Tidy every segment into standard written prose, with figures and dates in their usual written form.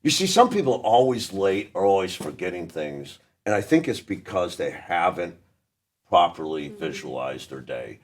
You see, some people are always late or always forgetting things, and I think it's because they haven't properly visualized their day.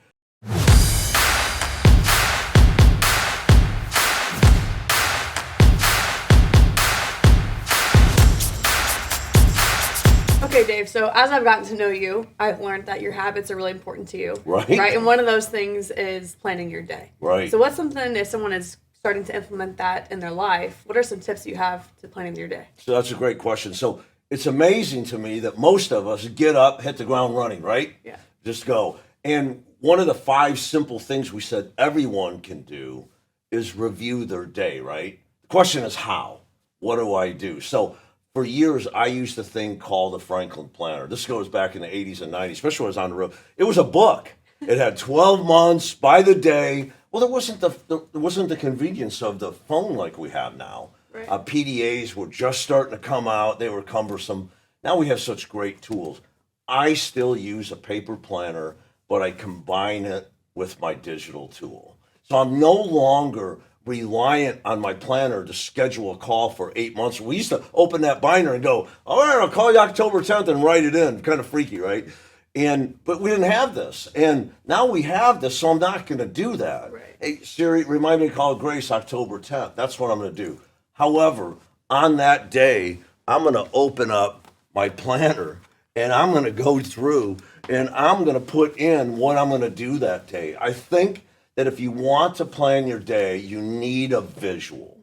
Okay, Dave. So as I've gotten to know you, I've learned that your habits are really important to you. Right. Right. And one of those things is planning your day. Right. So what's something if someone is starting to implement that in their life, what are some tips you have to planning your day? So that's a great question. So it's amazing to me that most of us get up, hit the ground running, right? Yeah. Just go. And one of the 5 simple things we said everyone can do is review their day, right? The question is how? What do I do? So for years, I used a thing called the Franklin Planner. This goes back in the 80s and 90s, especially when I was on the road. It was a book. It had 12 months by the day. Well, there wasn't the convenience of the phone like we have now. Right. PDAs were just starting to come out. They were cumbersome. Now we have such great tools. I still use a paper planner, but I combine it with my digital tool. So I'm no longer reliant on my planner to schedule a call for 8 months. We used to open that binder and go, all right, I'll call you October 10th and write it in. Kind of freaky, right? But we didn't have this. And now we have this, so I'm not going to do that. Right. Hey, Siri, remind me to call Grace October 10th. That's what I'm going to do. However, on that day, I'm going to open up my planner and I'm going to go through and I'm going to put in what I'm going to do that day. I think that if you want to plan your day, you need a visual.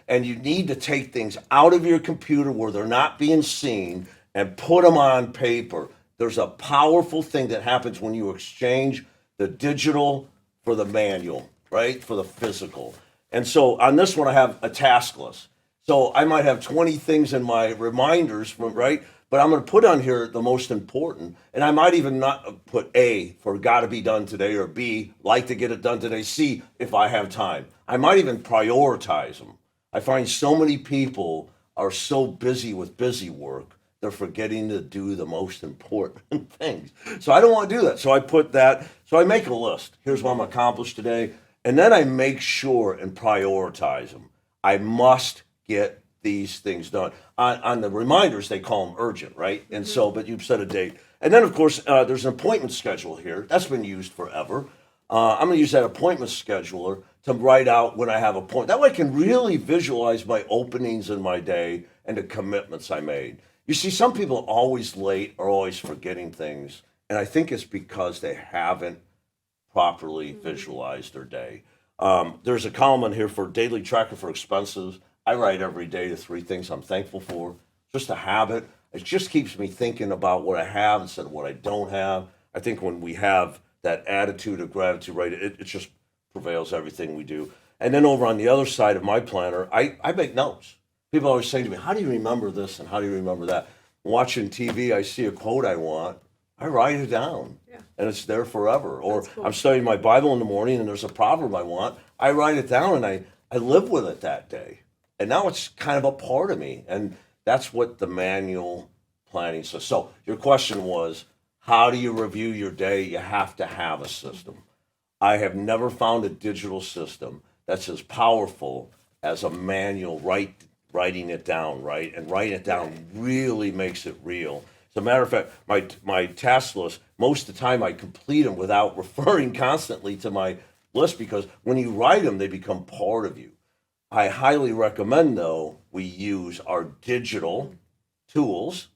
And you need to take things out of your computer where they're not being seen and put them on paper. There's a powerful thing that happens when you exchange the digital for the manual, right? For the physical. And so on this one, I have a task list. So I might have 20 things in my reminders, from right? But I'm going to put on here the most important. And I might even not put A for got to be done today, or B, like to get it done today, C, if I have time. I might even prioritize them. I find so many people are so busy with busy work, they're forgetting to do the most important things. So I don't want to do that. So I put that, so I make a list. Here's what I'm accomplished today. And then I make sure and prioritize them. I must get these things done. On the reminders, they call them urgent, right? And so, but you've set a date. And then, of course, there's an appointment schedule here. That's been used forever. I'm going to use that appointment scheduler to write out when I have a point. That way I can really visualize my openings in my day and the commitments I made. You see, some people are always late or always forgetting things. And I think it's because they haven't properly visualized their day. There's a column in here for daily tracker for expenses. I write every day the 3 things I'm thankful for. Just a habit. It just keeps me thinking about what I have instead of what I don't have. I think when we have that attitude of gratitude, right, it just prevails everything we do. And then over on the other side of my planner, I make notes. People always say to me, how do you remember this and how do you remember that? Watching TV, I see a quote I want, I write it down. Yeah. And it's there forever. Or That's cool. I'm studying my Bible in the morning and there's a proverb I want, I write it down and I live with it that day. And now it's kind of a part of me. And that's what the manual planning says. So your question was, how do you review your day? You have to have a system. I have never found a digital system that's as powerful as a manual writing it down, right? And writing it down really makes it real. As a matter of fact, my task list, most of the time I complete them without referring constantly to my list, because when you write them, they become part of you. I highly recommend, though, we use our digital tools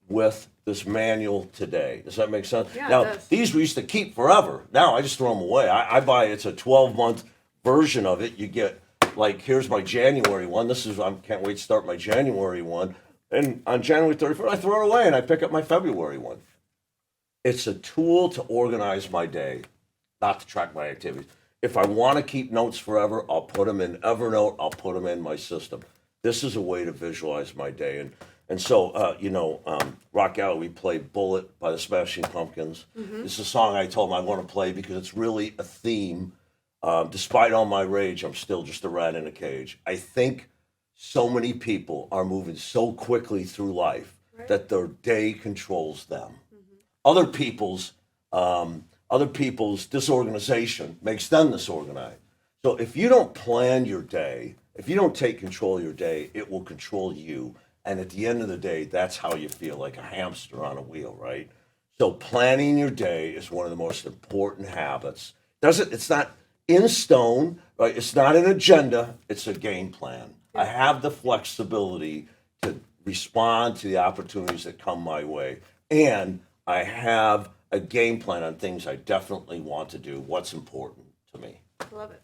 with this manual today. Does that make sense? Yeah, now, it does. these we used to keep forever. Now I just throw them away. I buy, it's a 12-month version of it. You get, like, here's my January one. I can't wait to start my January one. And on January 31st, I throw it away and I pick up my February one. It's a tool to organize my day, not to track my activities. If I want to keep notes forever, I'll put them in Evernote. I'll put them in my system. This is a way to visualize my day. And so, Rock Alley, we played Bullet by the Smashing Pumpkins. It's a song I told them I want to play because it's really a theme. Despite all my rage, I'm still just a rat in a cage. I think so many people are moving so quickly through life that their day controls them. Other people's disorganization makes them disorganized. So if you don't plan your day, If you don't take control of your day, it will control you. And at the end of the day, that's how you feel, like a hamster on a wheel, right? So planning your day is one of the most important habits. It's not in stone, right? It's not an agenda, it's a game plan. I have the flexibility to respond to the opportunities that come my way. And I have a game plan on things I definitely want to do, what's important to me. I love it.